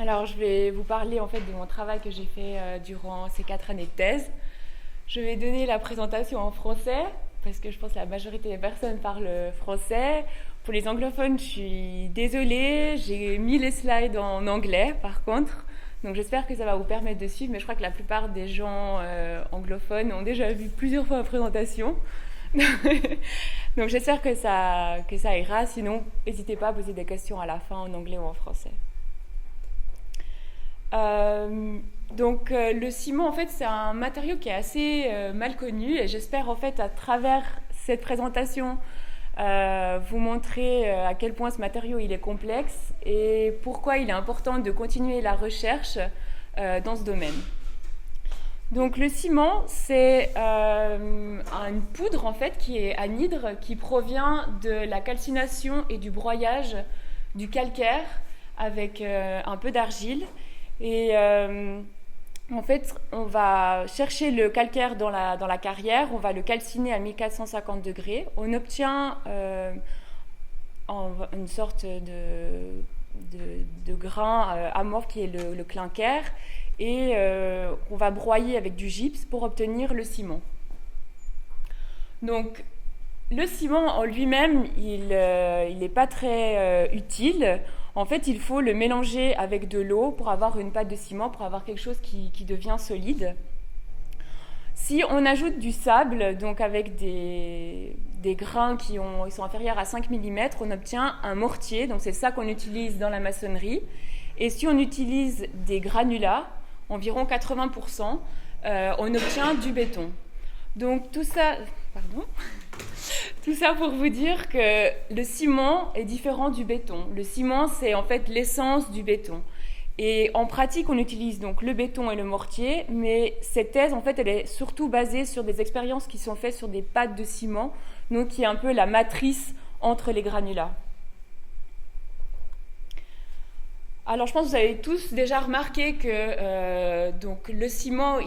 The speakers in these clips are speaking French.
Alors, je vais vous parler en fait de mon travail que j'ai fait durant ces 4 années de thèse. Je vais donner la présentation en français parce que je pense que la majorité des personnes parlent français. Pour les anglophones, je suis désolée, j'ai mis les slides en anglais par contre. Donc j'espère que ça va vous permettre de suivre, mais je crois que la plupart des gens anglophones ont déjà vu plusieurs fois ma présentation. Donc j'espère que ça ira. Sinon, n'hésitez pas à poser des questions à la fin en anglais ou en français. Le ciment, en fait, c'est un matériau qui est assez mal connu et j'espère, en fait, à travers cette présentation, vous montrer à quel point ce matériau il est complexe et pourquoi il est important de continuer la recherche dans ce domaine. Donc le ciment, c'est une poudre en fait qui est anhydre, qui provient de la calcination et du broyage du calcaire avec un peu d'argile. Et en fait, on va chercher le calcaire dans la carrière, on va le calciner à 1450 degrés. On obtient une sorte de grain amorphe qui est le clinker et on va broyer avec du gypse pour obtenir le ciment. Donc, le ciment en lui-même, il n'est pas très utile. En fait, il faut le mélanger avec de l'eau pour avoir une pâte de ciment, pour avoir quelque chose qui devient solide. Si on ajoute du sable, donc avec des grains ils sont inférieurs à 5 mm, on obtient un mortier, donc c'est ça qu'on utilise dans la maçonnerie. Et si on utilise des granulats, environ 80%, on obtient du béton. Donc tout ça pour vous dire que le ciment est différent du béton. Le ciment, c'est en fait l'essence du béton. Et en pratique, on utilise donc le béton et le mortier, mais cette thèse, en fait, elle est surtout basée sur des expériences qui sont faites sur des pâtes de ciment, donc qui est un peu la matrice entre les granulats. Alors, je pense que vous avez tous déjà remarqué que donc le ciment,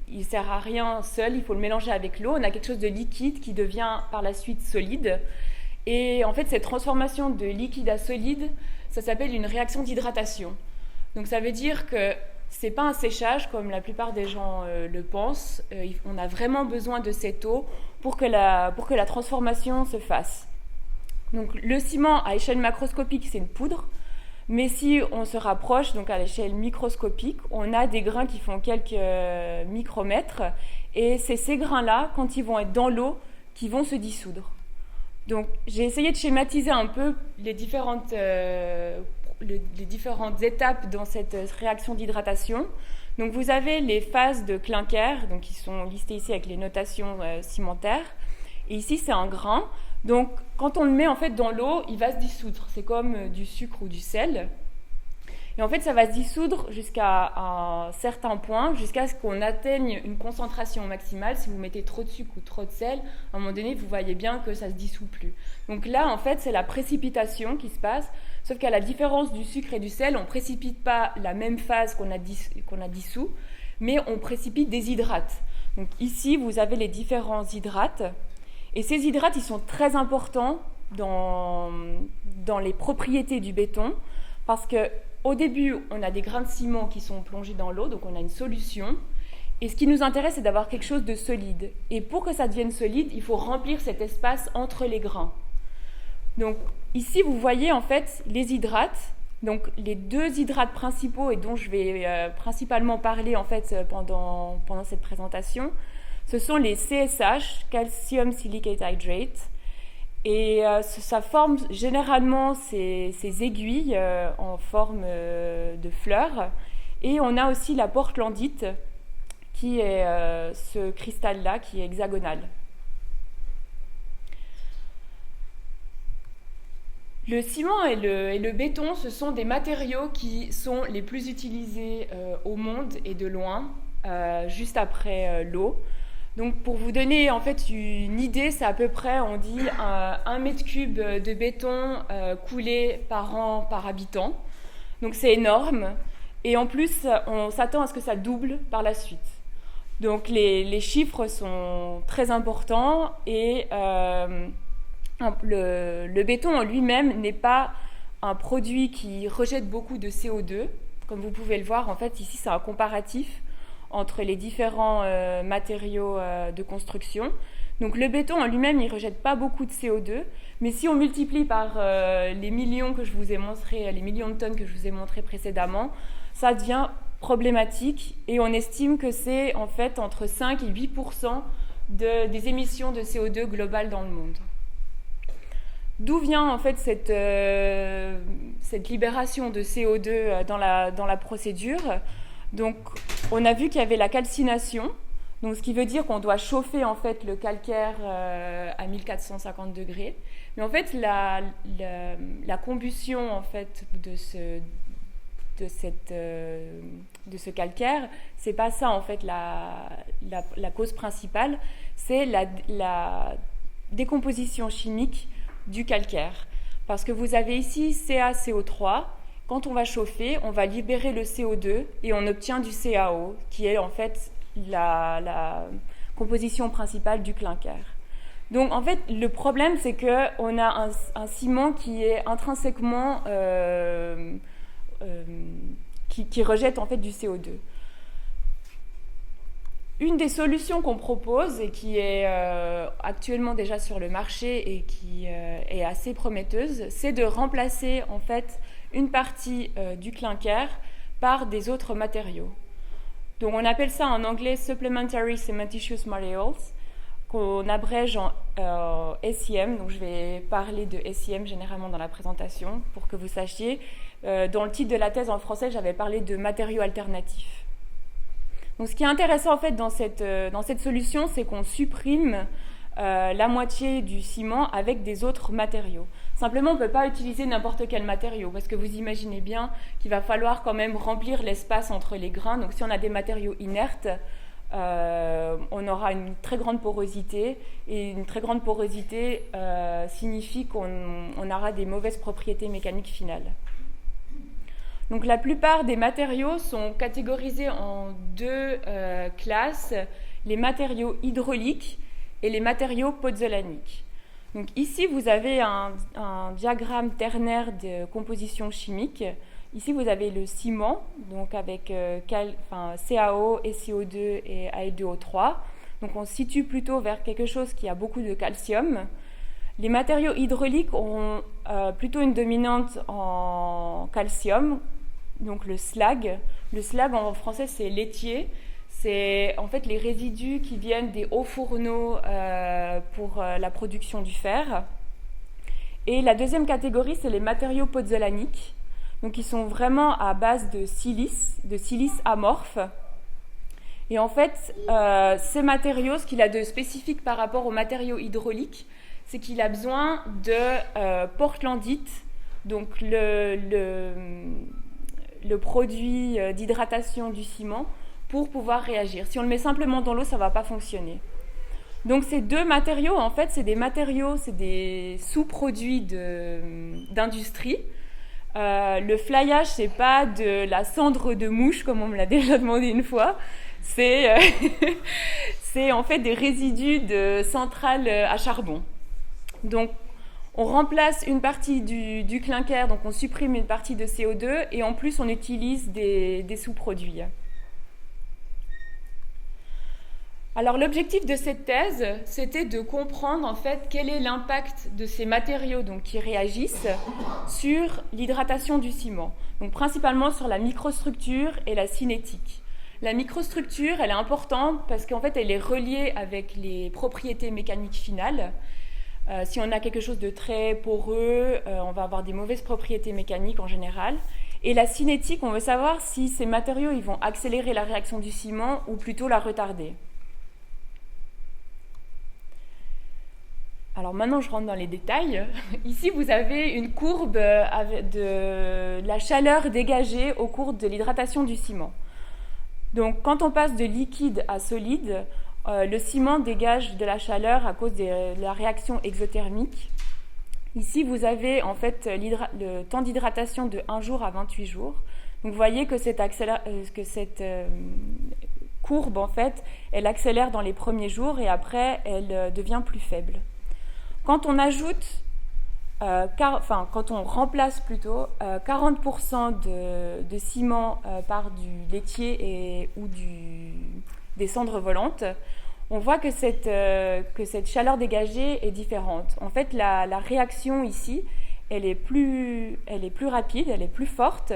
il sert à rien seul, il faut le mélanger avec l'eau. On a quelque chose de liquide qui devient par la suite solide. Et en fait, cette transformation de liquide à solide, ça s'appelle une réaction d'hydratation. Donc ça veut dire que c'est pas un séchage comme la plupart des gens le pensent. On a vraiment besoin de cette eau pour que la transformation se fasse. Donc le ciment à échelle macroscopique, c'est une poudre. Mais si on se rapproche, donc à l'échelle microscopique, on a des grains qui font quelques micromètres. Et c'est ces grains-là, quand ils vont être dans l'eau, qui vont se dissoudre. Donc j'ai essayé de schématiser un peu les différentes étapes dans cette réaction d'hydratation. Donc vous avez les phases de clinker, donc qui sont listées ici avec les notations cimentaires. Et ici c'est un grain. Donc quand on le met en fait dans l'eau, il va se dissoudre. C'est comme du sucre ou du sel. Et en fait, ça va se dissoudre jusqu'à un certain point, jusqu'à ce qu'on atteigne une concentration maximale. Si vous mettez trop de sucre ou trop de sel, à un moment donné, vous voyez bien que ça ne se dissout plus. Donc là, en fait, c'est la précipitation qui se passe, sauf qu'à la différence du sucre et du sel, on ne précipite pas la même phase qu'on a dissous, mais on précipite des hydrates. Donc ici, vous avez les différents hydrates, et ces hydrates, ils sont très importants dans les propriétés du béton, parce que au début, on a des grains de ciment qui sont plongés dans l'eau, donc on a une solution. Et ce qui nous intéresse, c'est d'avoir quelque chose de solide. Et pour que ça devienne solide, il faut remplir cet espace entre les grains. Donc ici, vous voyez en fait les hydrates. Donc les deux hydrates principaux et dont je vais principalement parler en fait pendant cette présentation, ce sont les CSH, Calcium Silicate Hydrate. Et ça forme généralement ces aiguilles en forme de fleurs. Et on a aussi la portlandite, qui est ce cristal-là, qui est hexagonal. Le ciment et le béton, ce sont des matériaux qui sont les plus utilisés au monde et de loin, juste après l'eau. Donc pour vous donner en fait une idée, c'est à peu près, on dit, 1 mètre cube de béton coulé par an par habitant. Donc c'est énorme. Et en plus, on s'attend à ce que ça double par la suite. Donc les chiffres sont très importants et le béton en lui-même n'est pas un produit qui rejette beaucoup de CO2. Comme vous pouvez le voir, en fait, ici, c'est un comparatif entre les différents matériaux de construction. Donc le béton en lui-même, il ne rejette pas beaucoup de CO2, mais si on multiplie par les millions que je vous ai montré, les millions de tonnes que je vous ai montré précédemment, ça devient problématique et on estime que c'est en fait entre 5 et 8% des émissions de CO2 globales dans le monde. D'où vient en fait cette libération de CO2 dans la procédure? Donc on a vu qu'il y avait la calcination, donc ce qui veut dire qu'on doit chauffer en fait le calcaire à 1450 degrés. Mais en fait la combustion en fait de ce calcaire, c'est pas ça en fait la cause principale, c'est la décomposition chimique du calcaire. Parce que vous avez ici CaCO3, quand on va chauffer, on va libérer le CO2 et on obtient du CaO, qui est en fait la composition principale du clinker. Donc en fait, le problème, c'est qu'on a un ciment qui est intrinsèquement qui rejette en fait du CO2. Une des solutions qu'on propose et qui est actuellement déjà sur le marché et qui est assez prometteuse, c'est de remplacer en fait une partie du clinker par des autres matériaux. Donc on appelle ça en anglais Supplementary Cementitious Materials, qu'on abrège en SCM. Donc je vais parler de SCM généralement dans la présentation pour que vous sachiez. Dans le titre de la thèse en français, j'avais parlé de matériaux alternatifs. Donc ce qui est intéressant en fait dans cette solution, c'est qu'on supprime la moitié du ciment avec des autres matériaux. Simplement, on ne peut pas utiliser n'importe quel matériau parce que vous imaginez bien qu'il va falloir quand même remplir l'espace entre les grains. Donc si on a des matériaux inertes, on aura une très grande porosité et une très grande porosité signifie qu'on aura des mauvaises propriétés mécaniques finales. Donc la plupart des matériaux sont catégorisés en deux classes, les matériaux hydrauliques et les matériaux pozzolaniques. Donc ici, vous avez un diagramme ternaire de composition chimique. Ici, vous avez le ciment, donc avec CaO, SiO2 et Al2O3. Donc on se situe plutôt vers quelque chose qui a beaucoup de calcium. Les matériaux hydrauliques ont plutôt une dominante en calcium, donc le slag. Le slag en français c'est laitier, c'est en fait les résidus qui viennent des hauts fourneaux pour la production du fer. Et la deuxième catégorie c'est les matériaux pozzolaniques, donc ils sont vraiment à base de silice amorphe. Et en fait ces matériaux, ce qu'il a de spécifique par rapport aux matériaux hydrauliques, c'est qu'il a besoin de portlandite, donc le produit d'hydratation du ciment, pour pouvoir réagir. Si on le met simplement dans l'eau, ça ne va pas fonctionner. Donc ces deux matériaux, en fait, c'est des sous-produits d'industrie. Le flyage, c'est pas de la cendre de mouche, comme on me l'a déjà demandé une fois. C'est en fait des résidus de centrales à charbon. Donc, on remplace une partie du clinker, donc on supprime une partie de CO2 et en plus on utilise des sous-produits. Alors l'objectif de cette thèse, c'était de comprendre en fait quel est l'impact de ces matériaux donc, qui réagissent sur l'hydratation du ciment. Donc principalement sur la microstructure et la cinétique. La microstructure, elle est importante parce qu'en fait elle est reliée avec les propriétés mécaniques finales. Si on a quelque chose de très poreux, on va avoir des mauvaises propriétés mécaniques en général. Et la cinétique, on veut savoir si ces matériaux ils vont accélérer la réaction du ciment ou plutôt la retarder. Alors maintenant, je rentre dans les détails. Ici, vous avez une courbe de la chaleur dégagée au cours de l'hydratation du ciment. Donc, quand on passe de liquide à solide, le ciment dégage de la chaleur à cause de la réaction exothermique. Ici, vous avez en fait le temps d'hydratation de 1 jour à 28 jours. Donc, vous voyez que cette courbe, en fait, elle accélère dans les premiers jours et après, elle devient plus faible. Quand on ajoute quand on remplace plutôt 40% de ciment par du laitier ou des cendres volantes, on voit que cette chaleur dégagée est différente. En fait, la réaction ici, elle est plus rapide, elle est plus forte,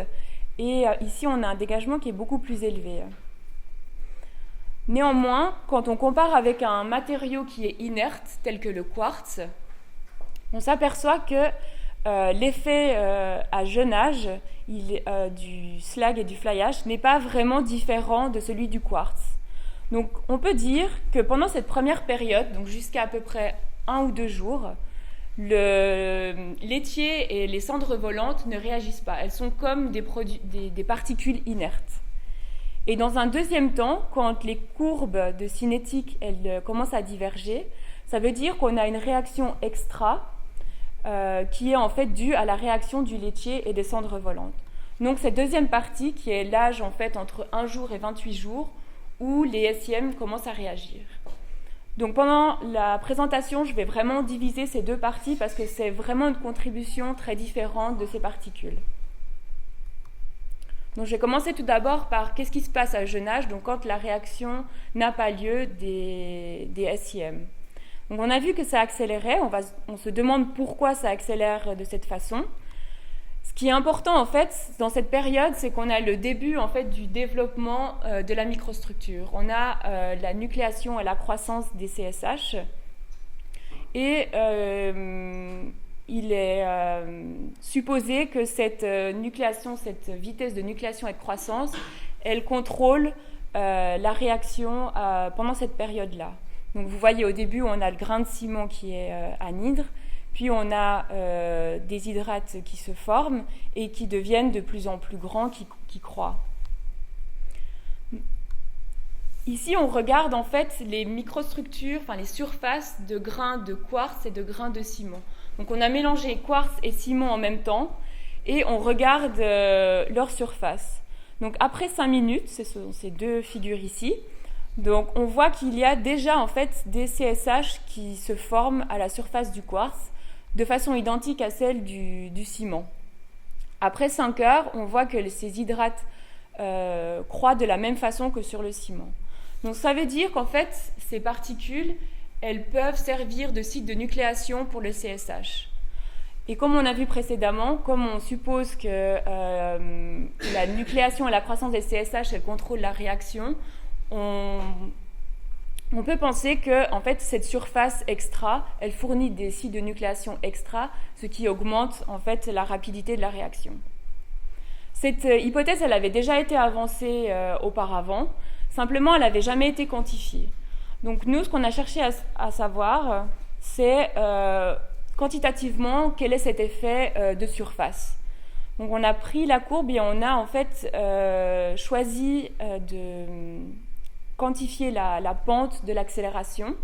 et ici on a un dégagement qui est beaucoup plus élevé. Néanmoins, quand on compare avec un matériau qui est inerte, tel que le quartz, on s'aperçoit que l'effet à jeune âge du slag et du fly ash n'est pas vraiment différent de celui du quartz. Donc on peut dire que pendant cette première période, donc jusqu'à peu près 1 ou 2 jours, le laitier et les cendres volantes ne réagissent pas. Elles sont comme des particules inertes. Et dans un deuxième temps, quand les courbes de cinétique elles commencent à diverger, ça veut dire qu'on a une réaction extra qui est en fait due à la réaction du laitier et des cendres volantes. Donc cette deuxième partie, qui est l'âge en fait entre 1 jour et 28 jours, où les SIM commencent à réagir. Donc pendant la présentation, je vais vraiment diviser ces deux parties parce que c'est vraiment une contribution très différente de ces particules. Donc je vais commencer tout d'abord par qu'est-ce qui se passe à jeune âge, donc quand la réaction n'a pas lieu des SIM. Donc on a vu que ça accélérait, on se demande pourquoi ça accélère de cette façon. Ce qui est important en fait dans cette période, c'est qu'on a le début en fait du développement de la microstructure. On a la nucléation et la croissance des CSH et il est supposé que cette vitesse de nucléation et de croissance, elle contrôle la réaction pendant cette période-là. Donc vous voyez au début, on a le grain de ciment qui est anhydre, puis on a des hydrates qui se forment et qui deviennent de plus en plus grands, qui croient. Ici, on regarde en fait les microstructures, les surfaces de grains de quartz et de grains de ciment. Donc on a mélangé quartz et ciment en même temps et on regarde leur surface. Donc après 5 minutes, ce sont ces deux figures ici, donc on voit qu'il y a déjà en fait des CSH qui se forment à la surface du quartz de façon identique à celle du ciment. Après 5 heures, on voit que ces hydrates croient de la même façon que sur le ciment. Donc ça veut dire qu'en fait, ces particules, elles peuvent servir de site de nucléation pour le CSH. Et comme on a vu précédemment, comme on suppose que la nucléation et la croissance des CSH, elles contrôlent la réaction, on peut penser que en fait, cette surface extra, elle fournit des sites de nucléation extra, ce qui augmente en fait la rapidité de la réaction. Cette hypothèse, elle avait déjà été avancée auparavant, simplement elle n'avait jamais été quantifiée. Donc nous, ce qu'on a cherché à savoir, c'est quantitativement quel est cet effet de surface. Donc on a pris la courbe et on a en fait choisi de quantifier la pente de l'accélération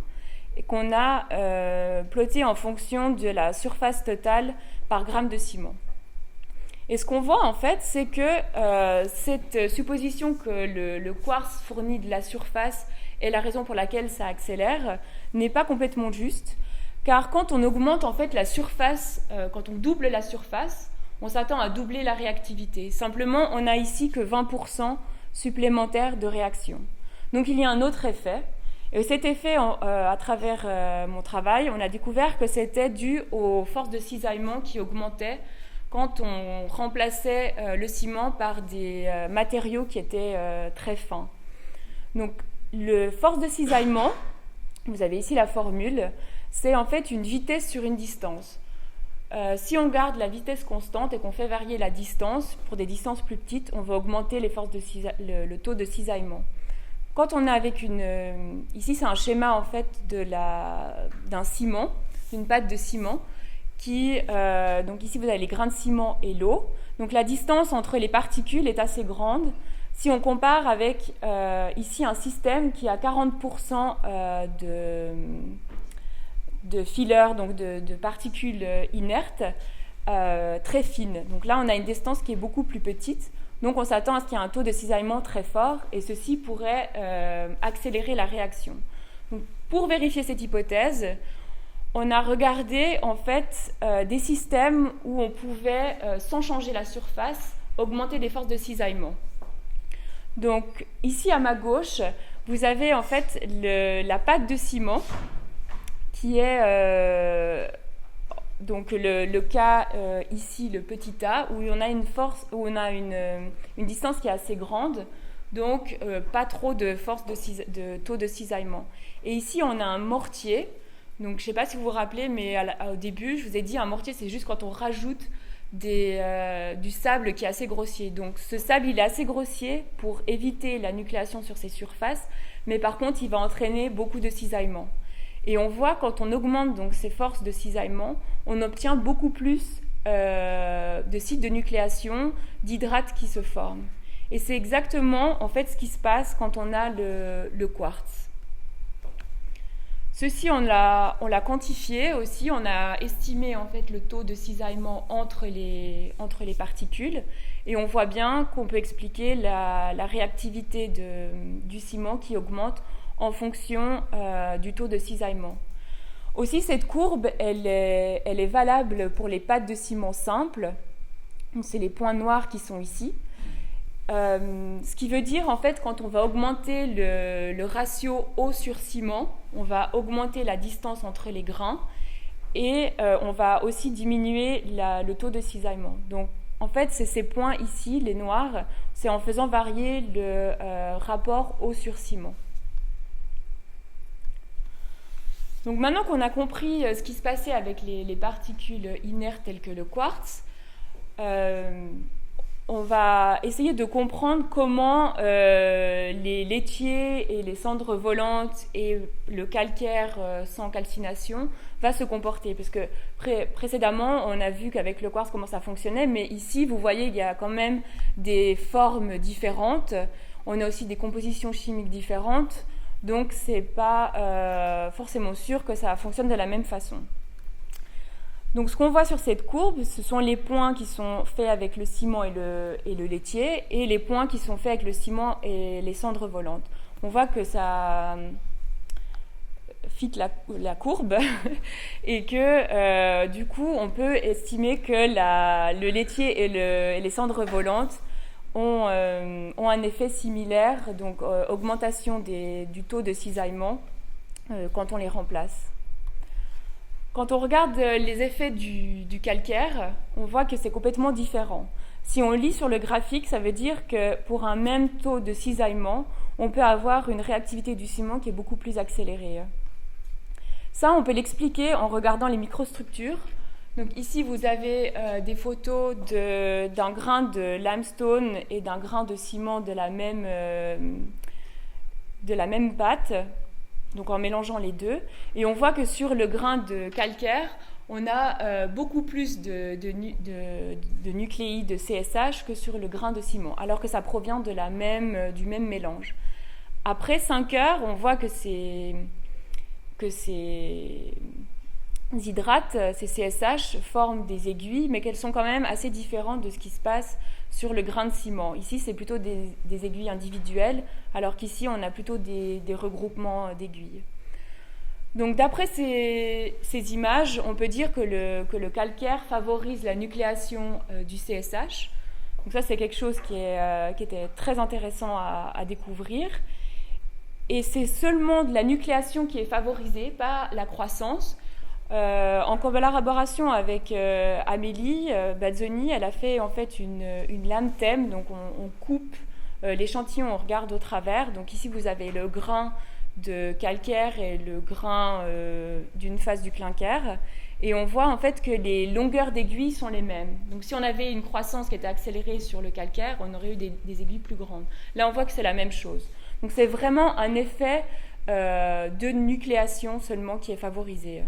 et qu'on a ploté en fonction de la surface totale par gramme de ciment. Et ce qu'on voit en fait, c'est que cette supposition que le quartz fournit de la surface est la raison pour laquelle ça accélère n'est pas complètement juste, car quand on augmente en fait la surface, quand on double la surface, on s'attend à doubler la réactivité. Simplement, on n'a ici que 20% supplémentaire de réaction. Donc il y a un autre effet. Et cet effet, à travers mon travail, on a découvert que c'était dû aux forces de cisaillement qui augmentaient quand on remplaçait le ciment par des matériaux qui étaient très fins. Donc le force de cisaillement, vous avez ici la formule, c'est en fait une vitesse sur une distance. Si on garde la vitesse constante et qu'on fait varier la distance, pour des distances plus petites, on va augmenter les forces le taux de cisaillement. Quand on est avec ici c'est un schéma en fait d'un ciment, d'une pâte de ciment, donc ici vous avez les grains de ciment et l'eau. Donc la distance entre les particules est assez grande. Si on compare avec ici un système qui a 40% de fillers, donc de particules inertes, très fines. Donc là on a une distance qui est beaucoup plus petite. Donc on s'attend à ce qu'il y ait un taux de cisaillement très fort et ceci pourrait accélérer la réaction. Donc, pour vérifier cette hypothèse, on a regardé en fait des systèmes où on pouvait, sans changer la surface, augmenter les forces de cisaillement. Donc ici à ma gauche, vous avez en fait la pâte de ciment qui est donc le cas ici, le petit a, où on a une force, où on a une distance qui est assez grande, donc pas trop de force de taux de cisaillement. Et ici on a un mortier. Donc, je ne sais pas si vous vous rappelez, mais au début, je vous ai dit un mortier, c'est juste quand on rajoute du sable qui est assez grossier. Donc, ce sable, il est assez grossier pour éviter la nucléation sur ses surfaces, mais par contre, il va entraîner beaucoup de cisaillement. Et on voit, quand on augmente donc ces forces de cisaillement, on obtient beaucoup plus de sites de nucléation, d'hydrates qui se forment. Et c'est exactement, en fait, ce qui se passe quand on a le quartz. Ceci, on l'a quantifié aussi, on a estimé en fait le taux de cisaillement entre les particules et on voit bien qu'on peut expliquer la réactivité du ciment qui augmente en fonction du taux de cisaillement. Aussi, cette courbe, elle est valable pour les pâtes de ciment simples, c'est les points noirs qui sont ici. Ce qui veut dire en fait quand on va augmenter le ratio eau sur ciment, on va augmenter la distance entre les grains et on va aussi diminuer le taux de cisaillement. Donc en fait c'est ces points ici, les noirs, c'est en faisant varier le rapport eau sur ciment. Donc maintenant qu'on a compris ce qui se passait avec les particules inertes telles que le quartz, on va essayer de comprendre comment les laitiers et les cendres volantes et le calcaire sans calcination va se comporter. Parce que précédemment, on a vu qu'avec le quartz, comment ça fonctionnait, mais ici, vous voyez, il y a quand même des formes différentes. On a aussi des compositions chimiques différentes. Donc, ce n'est pas forcément sûr que ça fonctionne de la même façon. Donc ce qu'on voit sur cette courbe, ce sont les points qui sont faits avec le ciment et le laitier et les points qui sont faits avec le ciment et les cendres volantes. On voit que ça fit la courbe et que du coup on peut estimer que le laitier et les cendres volantes ont un effet similaire, donc augmentation du taux de cisaillement quand on les remplace. Quand on regarde les effets du calcaire, on voit que c'est complètement différent. Si on lit sur le graphique, ça veut dire que pour un même taux de cisaillement, on peut avoir une réactivité du ciment qui est beaucoup plus accélérée. Ça, on peut l'expliquer en regardant les microstructures. Donc ici, vous avez des photos d'un grain de limestone et d'un grain de ciment de la même pâte. Donc en mélangeant les deux, et on voit que sur le grain de calcaire, on a beaucoup plus de nucléides de CSH que sur le grain de ciment, alors que ça provient du même mélange. Après 5 heures, on voit que ces hydrates, ces CSH, forment des aiguilles, mais qu'elles sont quand même assez différentes de ce qui se passe sur le grain de ciment. Ici, c'est plutôt des aiguilles individuelles, alors qu'ici, on a plutôt des regroupements d'aiguilles. Donc, d'après ces images, on peut dire que le calcaire favorise la nucléation du CSH. Donc ça, c'est quelque chose qui était très intéressant à découvrir. Et c'est seulement de la nucléation qui est favorisée, pas la croissance. En collaboration avec Amélie Bazzoni, elle a fait en fait une lame thème, donc on coupe l'échantillon, on regarde au travers. Donc ici vous avez le grain de calcaire et le grain d'une face du clinker, et on voit en fait que les longueurs d'aiguilles sont les mêmes. Donc si on avait une croissance qui était accélérée sur le calcaire, on aurait eu des aiguilles plus grandes. Là on voit que c'est la même chose. Donc c'est vraiment un effet de nucléation seulement qui est favorisé.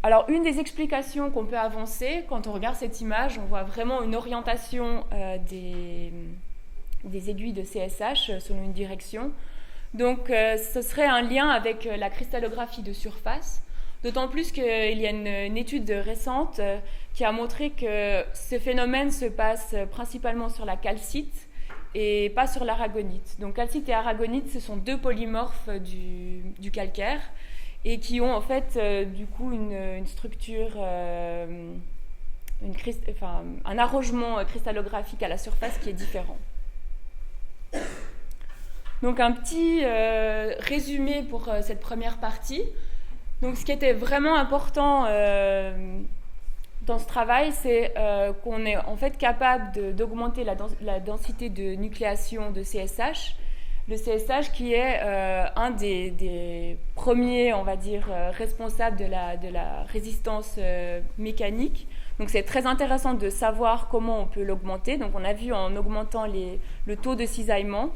Alors, une des explications qu'on peut avancer, quand on regarde cette image, on voit vraiment une orientation des aiguilles de CSH selon une direction. Donc, ce serait un lien avec la cristallographie de surface, d'autant plus qu'il y a une étude récente qui a montré que ce phénomène se passe principalement sur la calcite et pas sur l'aragonite. Donc, calcite et aragonite, ce sont deux polymorphes du calcaire. et qui ont en fait du coup une structure, un arrangement cristallographique à la surface qui est différent. Donc un petit résumé pour cette première partie. Donc ce qui était vraiment important dans ce travail, c'est qu'on est en fait capable d'augmenter la densité de nucléation de CSH. Le CSH qui est un des premiers, on va dire, responsables de la résistance mécanique. Donc c'est très intéressant de savoir comment on peut l'augmenter. Donc on a vu en augmentant le taux de cisaillement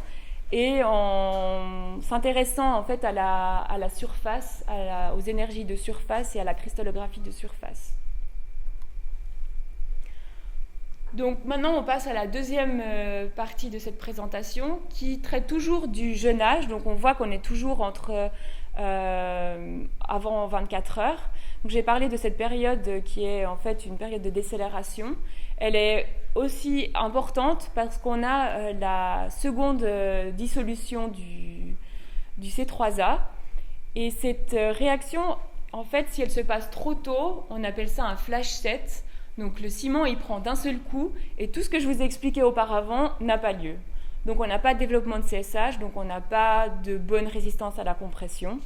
et en s'intéressant en fait à la surface, aux énergies de surface et à la cristallographie de surface. Donc maintenant on passe à la deuxième partie de cette présentation qui traite toujours du jeûnage. Donc on voit qu'on est toujours entre avant 24 heures. Donc j'ai parlé de cette période qui est en fait une période de décélération. Elle est aussi importante parce qu'on a la seconde dissolution du C3A. Et cette réaction, en fait, si elle se passe trop tôt, on appelle ça un flash set. Donc le ciment, il prend d'un seul coup et tout ce que je vous ai expliqué auparavant n'a pas lieu. Donc on n'a pas de développement de CSH, donc on n'a pas de bonne résistance à la compression.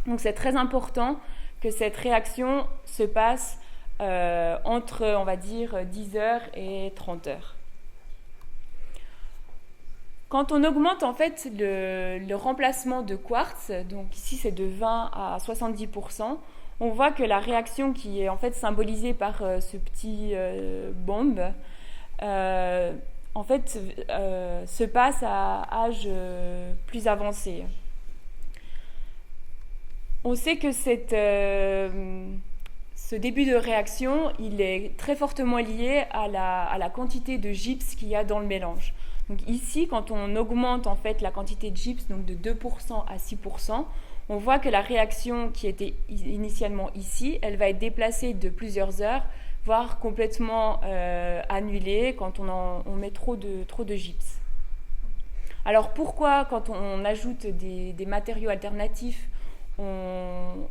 Donc c'est très important que cette réaction se passe entre, on va dire, 10 heures et 30 heures. Quand on augmente en fait le remplacement de quartz, donc ici c'est de 20 à 70%, on voit que la réaction qui est en fait symbolisée par ce petit bombe, en fait se passe à âge plus avancé. On sait que ce début de réaction, il est très fortement lié à la quantité de gypse qu'il y a dans le mélange. Donc ici, quand on augmente en fait la quantité de gypse donc de 2% à 6%, on voit que la réaction qui était initialement ici, elle va être déplacée de plusieurs heures, voire complètement annulée quand on met trop de gypse. Alors pourquoi, quand on ajoute des matériaux alternatifs, on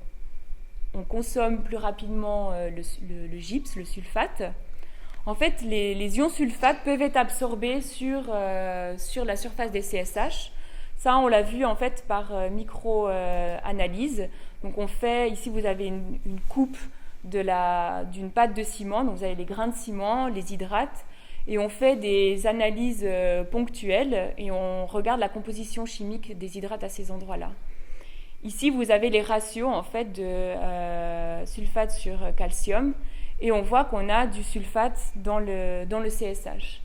consomme plus rapidement le gypse, le sulfate? En fait, les ions sulfate peuvent être absorbés sur la surface des CSH. Ça, on l'a vu en fait par micro-analyse. Donc on fait, ici vous avez une coupe d'une pâte de ciment, donc vous avez les grains de ciment, les hydrates, et on fait des analyses ponctuelles et on regarde la composition chimique des hydrates à ces endroits-là. Ici, vous avez les ratios en fait de sulfate sur calcium et on voit qu'on a du sulfate dans le CSH.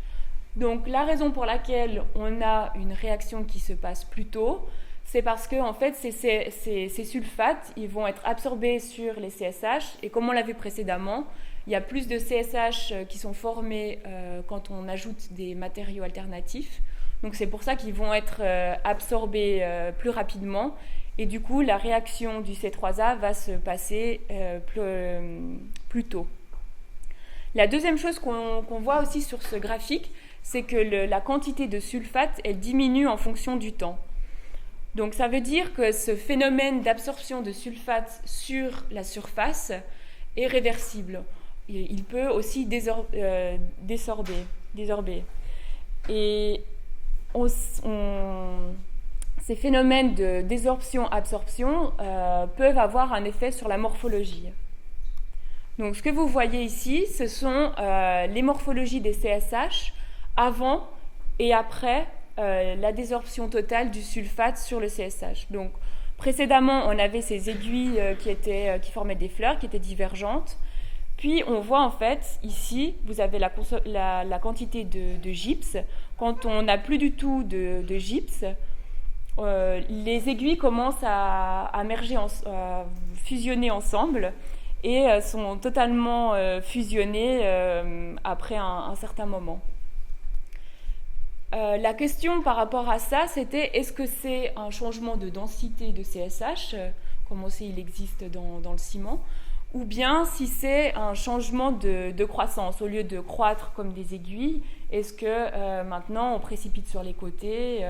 Donc la raison pour laquelle on a une réaction qui se passe plus tôt, c'est parce que en fait ces sulfates, ils vont être absorbés sur les CSH et comme on l'a vu précédemment, il y a plus de CSH qui sont formés quand on ajoute des matériaux alternatifs. Donc c'est pour ça qu'ils vont être absorbés plus rapidement. Et du coup, la réaction du C3A va se passer plus tôt. La deuxième chose qu'on voit aussi sur ce graphique, c'est que la quantité de sulfate, elle diminue en fonction du temps. Donc ça veut dire que ce phénomène d'absorption de sulfate sur la surface est réversible. Il peut aussi désorber. Et ces phénomènes de désorption-absorption peuvent avoir un effet sur la morphologie. Donc ce que vous voyez ici, ce sont les morphologies des CSH avant et après la désorption totale du sulfate sur le CSH. Donc précédemment, on avait ces aiguilles qui formaient des fleurs, qui étaient divergentes. Puis on voit en fait, ici, vous avez la quantité de gypse. Quand on n'a plus du tout de gypse, les aiguilles commencent à merger, à fusionner ensemble et sont totalement fusionnées après un certain moment. La question par rapport à ça, c'était est-ce que c'est un changement de densité de CSH, comme on sait il existe dans le ciment, ou bien si c'est un changement de croissance. Au lieu de croître comme des aiguilles, est-ce que maintenant on précipite sur les côtés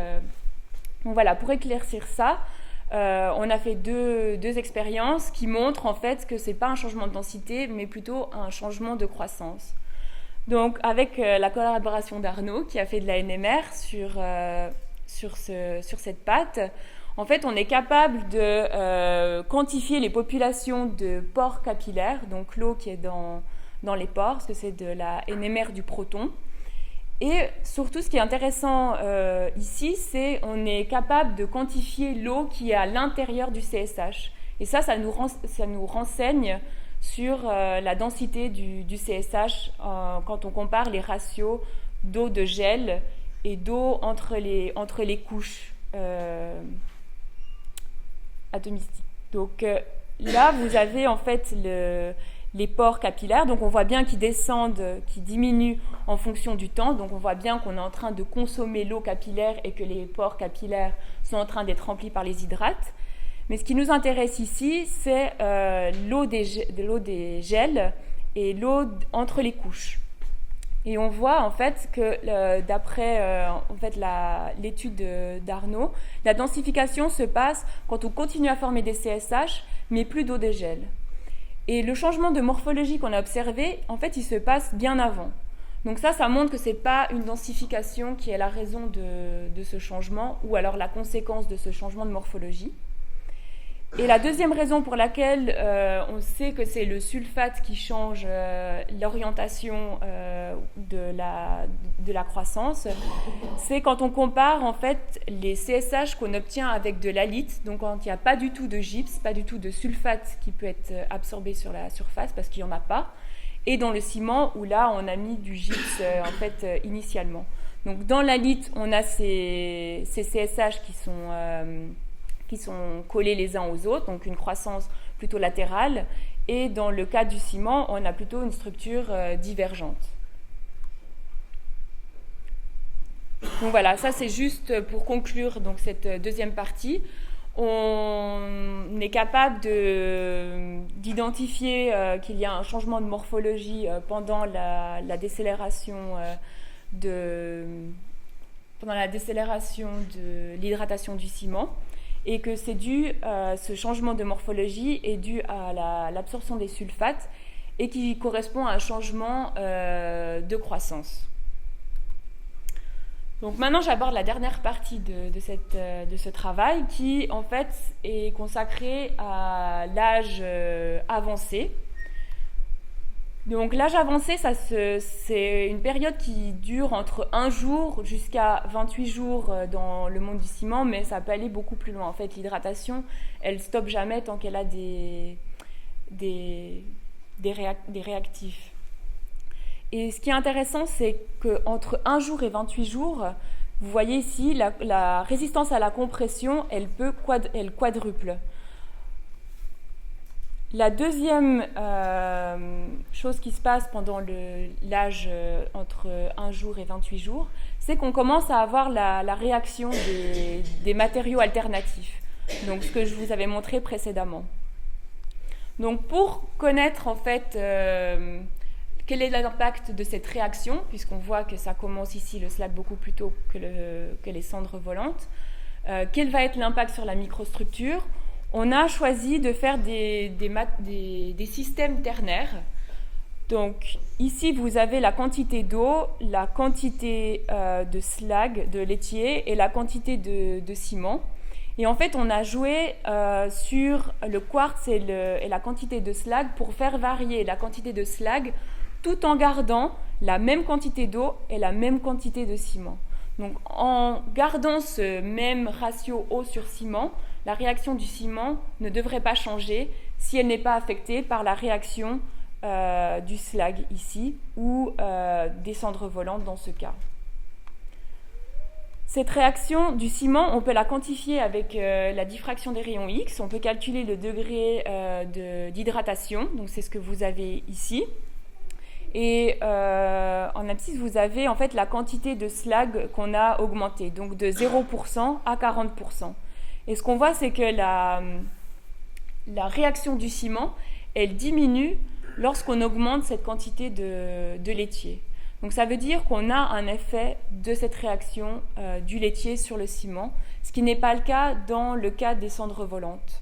Donc voilà, pour éclaircir ça, on a fait deux expériences qui montrent en fait que ce n'est pas un changement de densité, mais plutôt un changement de croissance. Donc avec la collaboration d'Arnaud, qui a fait de la NMR sur cette pâte, en fait, on est capable de quantifier les populations de pores capillaires, donc l'eau qui est dans les pores, parce que c'est de la NMR du proton. Et surtout, ce qui est intéressant ici, c'est qu'on est capable de quantifier l'eau qui est à l'intérieur du CSH. Et ça nous renseigne sur la densité du CSH quand on compare les ratios d'eau de gel et d'eau entre les couches atomistiques. Donc là, vous avez en fait les pores capillaires, donc on voit bien qu'ils descendent, qu'ils diminuent en fonction du temps, donc on voit bien qu'on est en train de consommer l'eau capillaire et que les pores capillaires sont en train d'être remplis par les hydrates. Mais ce qui nous intéresse ici, c'est l'eau des gels et l'eau entre les couches. Et on voit en fait que d'après l'étude d'Arnaud, la densification se passe quand on continue à former des CSH, mais plus d'eau des gels. Et le changement de morphologie qu'on a observé, en fait, il se passe bien avant. Donc ça montre que ce n'est pas une densification qui est la raison de ce changement, ou alors la conséquence de ce changement de morphologie. Et la deuxième raison pour laquelle on sait que c'est le sulfate qui change l'orientation de la croissance, c'est quand on compare en fait les CSH qu'on obtient avec de l'halite, donc quand il n'y a pas du tout de gypse, pas du tout de sulfate qui peut être absorbé sur la surface parce qu'il n'y en a pas, et dans le ciment où là on a mis du gypse initialement. Donc dans l'halite on a ces CSH qui sont collés les uns aux autres, donc une croissance plutôt latérale, et dans le cas du ciment, on a plutôt une structure divergente. Donc voilà, ça c'est juste pour conclure donc, cette deuxième partie. On est capable d'identifier qu'il y a un changement de morphologie pendant la décélération pendant la décélération de l'hydratation du ciment, et que ce changement de morphologie est dû à l'absorption des sulfates et qui correspond à un changement de croissance. Donc maintenant j'aborde la dernière partie de ce travail qui en fait est consacrée à l'âge avancé. Donc l'âge avancé, c'est une période qui dure entre 1 jour jusqu'à 28 jours dans le monde du ciment, mais ça peut aller beaucoup plus loin. En fait, l'hydratation, elle ne stoppe jamais tant qu'elle a des réactifs. Et ce qui est intéressant, c'est qu'entre 1 jour et 28 jours, vous voyez ici, la résistance à la compression, elle quadruple. La deuxième chose qui se passe pendant l'âge entre 1 jour et 28 jours, c'est qu'on commence à avoir la réaction des matériaux alternatifs, donc ce que je vous avais montré précédemment. Donc pour connaître en fait quel est l'impact de cette réaction, puisqu'on voit que ça commence ici le slag beaucoup plus tôt que les cendres volantes, quel va être l'impact sur la microstructure, on a choisi de faire des systèmes ternaires. Donc ici, vous avez la quantité d'eau, la quantité de slag, de laitier et la quantité de ciment. Et en fait, on a joué sur le quartz et la quantité de slag pour faire varier la quantité de slag tout en gardant la même quantité d'eau et la même quantité de ciment. Donc en gardant ce même ratio eau sur ciment, la réaction du ciment ne devrait pas changer si elle n'est pas affectée par la réaction du slag ici ou des cendres volantes dans ce cas. Cette réaction du ciment, on peut la quantifier avec la diffraction des rayons X. On peut calculer le degré d'hydratation, donc c'est ce que vous avez ici. Et en abscisse, vous avez en fait la quantité de slag qu'on a augmentée, donc de 0% à 40%. Et ce qu'on voit, c'est que la réaction du ciment, elle diminue lorsqu'on augmente cette quantité de laitier. Donc ça veut dire qu'on a un effet de cette réaction du laitier sur le ciment, ce qui n'est pas le cas dans le cas des cendres volantes.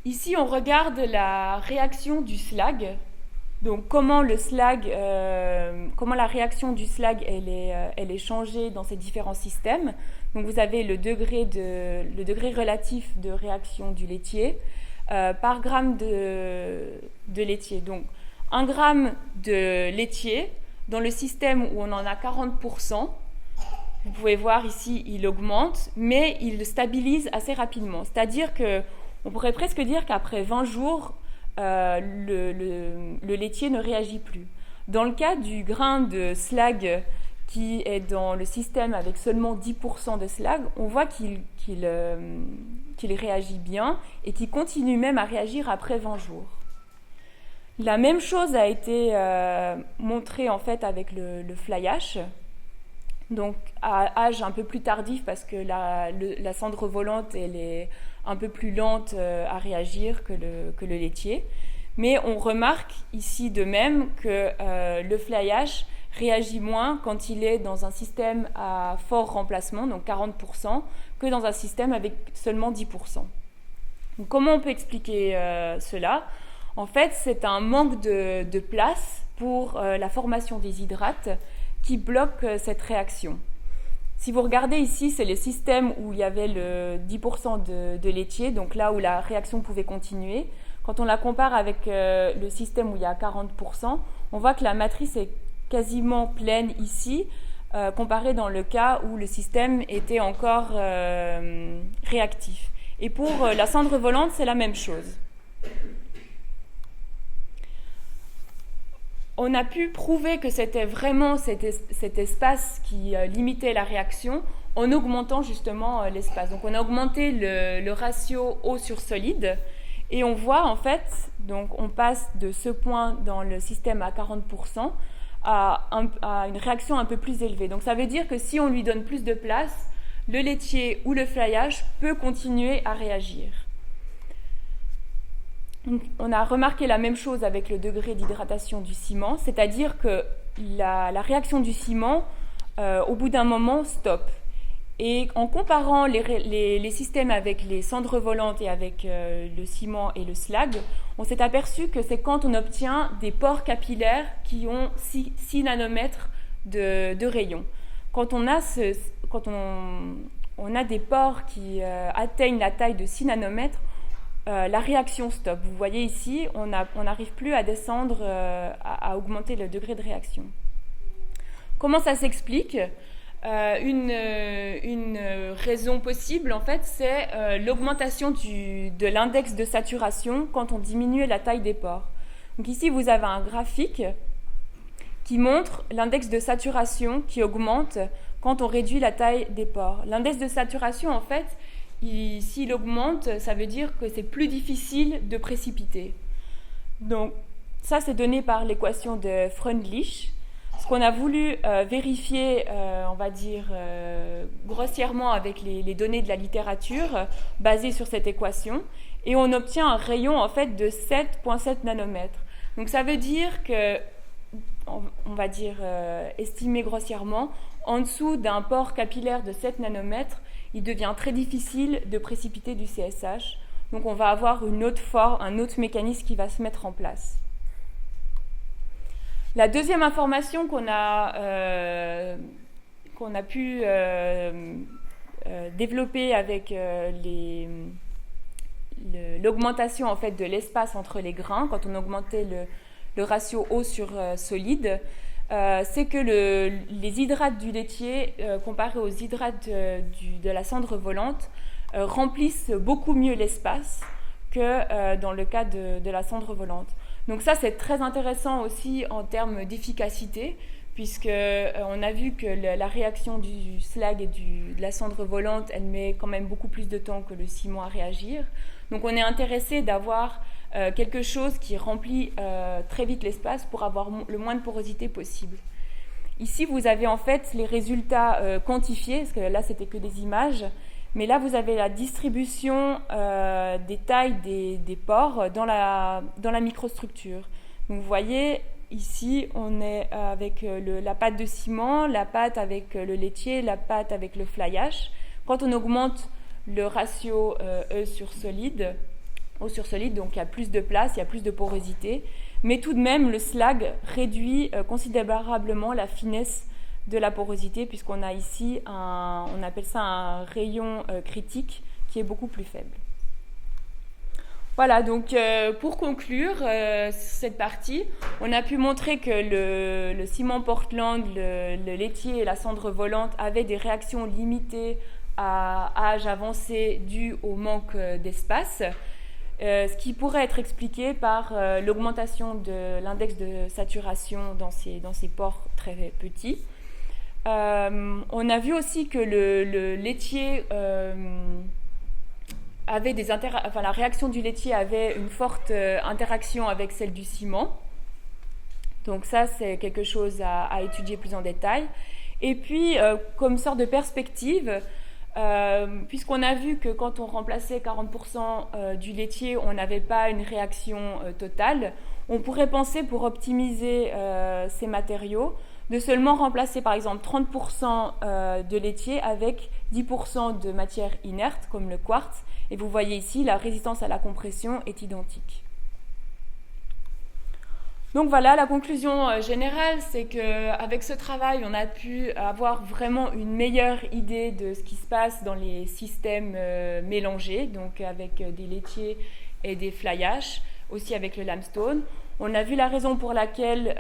Ici, on regarde la réaction du slag. Donc comment la réaction du slag elle est changée dans ces différents systèmes. Donc vous avez le degré relatif de réaction du laitier par gramme de laitier. Donc 1 gramme de laitier dans le système où on en a 40%, vous pouvez voir ici il augmente, mais il stabilise assez rapidement. C'est-à-dire qu'on pourrait presque dire qu'après 20 jours, le laitier ne réagit plus. Dans le cas du grain de slag qui est dans le système avec seulement 10% de slag, on voit qu'il réagit bien et qu'il continue même à réagir après 20 jours. La même chose a été montrée en fait avec le fly ash, donc à âge un peu plus tardif parce que la cendre volante elle est un peu plus lente à réagir que le laitier. Mais on remarque ici de même que le fly ash réagit moins quand il est dans un système à fort remplacement, donc 40%, que dans un système avec seulement 10%. Donc, comment on peut expliquer cela ? En fait, c'est un manque de place pour la formation des hydrates qui bloque cette réaction. Si vous regardez ici, c'est le système où il y avait le 10% de laitier, donc là où la réaction pouvait continuer. Quand on la compare avec le système où il y a 40%, on voit que la matrice est quasiment pleine ici, comparé dans le cas où le système était encore réactif. Et pour la cendre volante, c'est la même chose. On a pu prouver que c'était vraiment cet espace qui limitait la réaction en augmentant justement l'espace. Donc on a augmenté le ratio eau sur solide et on voit en fait, donc on passe de ce point dans le système à 40% à une réaction un peu plus élevée. Donc ça veut dire que si on lui donne plus de place, le laitier ou le fly ash peut continuer à réagir. On a remarqué la même chose avec le degré d'hydratation du ciment, c'est-à-dire que la réaction du ciment, au bout d'un moment, stoppe. Et en comparant les systèmes avec les cendres volantes et avec le ciment et le slag, on s'est aperçu que c'est quand on obtient des pores capillaires qui ont 6 nanomètres de rayon. Quand on a des pores qui atteignent la taille de 6 nanomètres, la réaction stoppe. Vous voyez ici, on n'arrive plus à descendre, à augmenter le degré de réaction. Comment ça s'explique ? Une raison possible, en fait, c'est l'augmentation de l'index de saturation quand on diminue la taille des pores. Donc ici, vous avez un graphique qui montre l'index de saturation qui augmente quand on réduit la taille des pores. L'index de saturation, en fait, s'il augmente, ça veut dire que c'est plus difficile de précipiter. Donc, ça, c'est donné par l'équation de Freundlich. Ce qu'on a voulu vérifier, on va dire, grossièrement avec les données de la littérature basées sur cette équation, et on obtient un rayon, en fait, de 7,7 nanomètres. Donc, ça veut dire que, on va dire, estimé grossièrement, en dessous d'un pore capillaire de 7 nanomètres, il devient très difficile de précipiter du CSH. Donc on va avoir un autre mécanisme qui va se mettre en place. La deuxième information qu'on a pu développer avec l'augmentation en fait, de l'espace entre les grains, quand on augmentait le ratio eau sur solide, c'est que les hydrates du laitier, comparés aux hydrates de la cendre volante, remplissent beaucoup mieux l'espace que dans le cas de la cendre volante. Donc ça, c'est très intéressant aussi en termes d'efficacité, puisqu'on a vu que la réaction du slag et de la cendre volante, elle met quand même beaucoup plus de temps que le ciment à réagir. Donc on est intéressé d'avoir quelque chose qui remplit très vite l'espace pour avoir le moins de porosité possible. Ici, vous avez en fait les résultats quantifiés, parce que là, c'était que des images, mais là, vous avez la distribution des tailles des pores dans la microstructure. Donc vous voyez, ici, on est avec la pâte de ciment, la pâte avec le laitier, la pâte avec le fly ash. Quand on augmente le ratio eau sur solide, donc il y a plus de place, il y a plus de porosité. Mais tout de même, le slag réduit considérablement la finesse de la porosité, puisqu'on a ici, on appelle ça un rayon critique qui est beaucoup plus faible. Voilà, donc pour conclure cette partie, on a pu montrer que le ciment Portland, le laitier et la cendre volante avaient des réactions limitées à âge avancé dû au manque d'espace, ce qui pourrait être expliqué par l'augmentation de l'index de saturation dans ces pores très petits. On a vu aussi que le laitier avait la réaction du laitier avait une forte interaction avec celle du ciment. Donc ça, c'est quelque chose à étudier plus en détail. Et puis, comme sorte de perspective, puisqu'on a vu que quand on remplaçait 40% du laitier, on n'avait pas une réaction totale, on pourrait penser, pour optimiser ces matériaux, de seulement remplacer par exemple 30% de laitier avec 10% de matière inerte, comme le quartz. Et vous voyez ici, la résistance à la compression est identique. Donc voilà, la conclusion générale, c'est qu'avec ce travail, on a pu avoir vraiment une meilleure idée de ce qui se passe dans les systèmes mélangés, donc avec des laitiers et des fly ash, aussi avec le limestone. On a vu la raison pour laquelle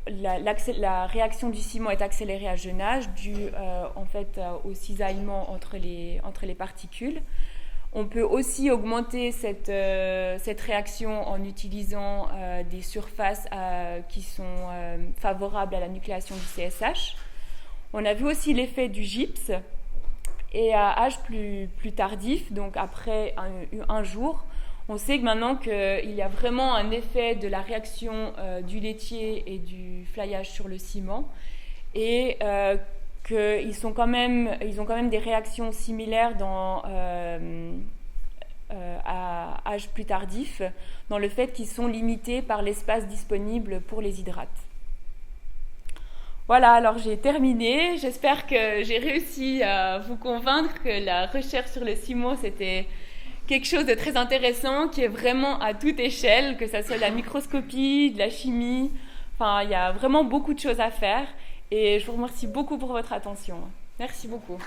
la réaction du ciment est accélérée à jeune âge, due en fait au cisaillement entre les particules. On peut aussi augmenter cette réaction en utilisant des surfaces qui sont favorables à la nucléation du CSH. On a vu aussi l'effet du gypse, et à âge plus tardif, donc après un jour, on sait que maintenant qu'il y a vraiment un effet de la réaction du laitier et du fly ash sur le ciment, et qu'ils ont quand même des réactions similaires à âge plus tardif, dans le fait qu'ils sont limités par l'espace disponible pour les hydrates. Voilà, alors j'ai terminé. J'espère que j'ai réussi à vous convaincre que la recherche sur le ciment, c'était quelque chose de très intéressant, qui est vraiment à toute échelle, que ce soit de la microscopie, de la chimie. Enfin, il y a vraiment beaucoup de choses à faire. Et je vous remercie beaucoup pour votre attention. Merci beaucoup.